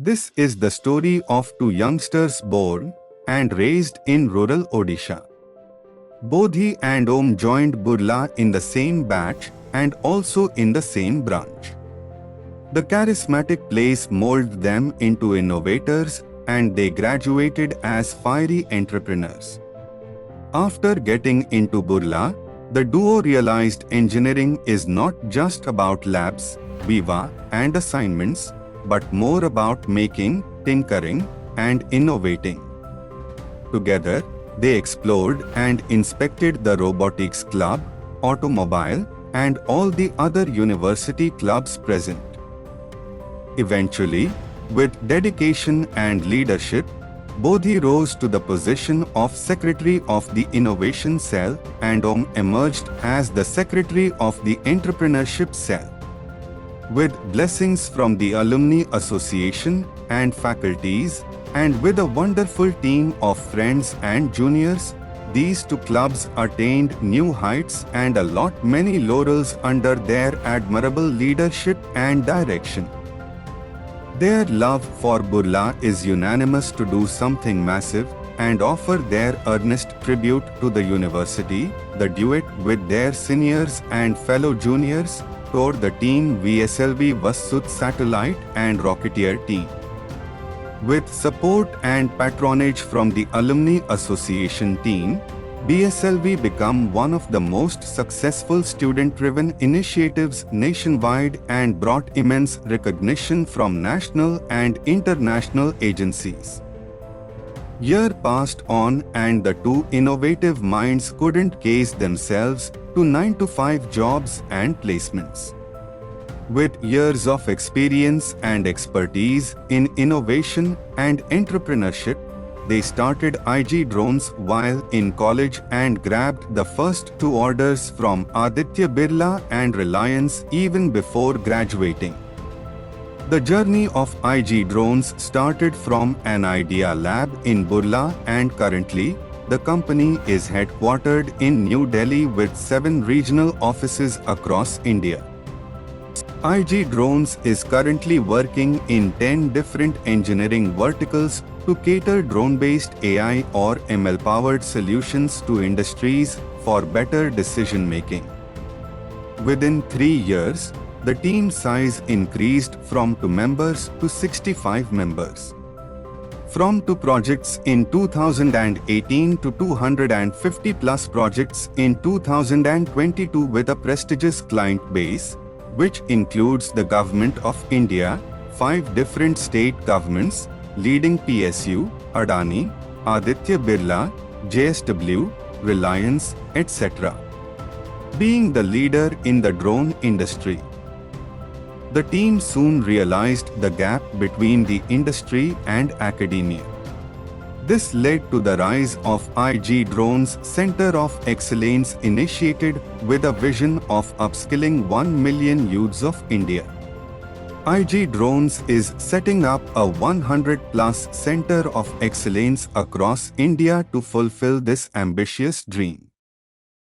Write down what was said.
This is the story of two youngsters born and raised in rural Odisha. Bodhi and Om joined Burla in the same batch and also in the same branch. The charismatic place molded them into innovators and they graduated as fiery entrepreneurs. After getting into Burla, the duo realized engineering is not just about labs, viva, and assignments, but more about making, tinkering, and innovating. Together, they explored and inspected the robotics club, automobile, and all the other university clubs present. Eventually, with dedication and leadership, Bodhi rose to the position of Secretary of the Innovation Cell and Om emerged as the Secretary of the Entrepreneurship Cell. With blessings from the Alumni Association and faculties, and with a wonderful team of friends and juniors, these two clubs attained new heights and a lot many laurels under their admirable leadership and direction. Their love for Burla is unanimous to do something massive and offer their earnest tribute to the university. The duet with their seniors and fellow juniors toured the team VSLV Vasut Satellite and Rocketeer team. With support and patronage from the Alumni Association team, BSLV became one of the most successful student-driven initiatives nationwide and brought immense recognition from national and international agencies. Year passed on and the two innovative minds couldn't case themselves to 9-to-5 jobs and placements. With years of experience and expertise in innovation and entrepreneurship, they started IG Drones while in college and grabbed the first two orders from Aditya Birla and Reliance even before graduating. The journey of IG Drones started from an idea lab in Burla and currently, the company is headquartered in New Delhi with 7 regional offices across India. IG Drones is currently working in 10 different engineering verticals to cater drone-based AI or ML-powered solutions to industries for better decision-making. Within 3 years, the team size increased from 2 members to 65 members. From 2 projects in 2018 to 250 plus projects in 2022 with a prestigious client base, which includes the Government of India, 5 different state governments, leading PSU, Adani, Aditya Birla, JSW, Reliance, etc. Being the leader in the drone industry. The team soon realized the gap between the industry and academia. This led to the rise of IG Drones Center of Excellence initiated with a vision of upskilling 1 million youths of India. IG Drones is setting up a 100-plus Center of Excellence across India to fulfill this ambitious dream.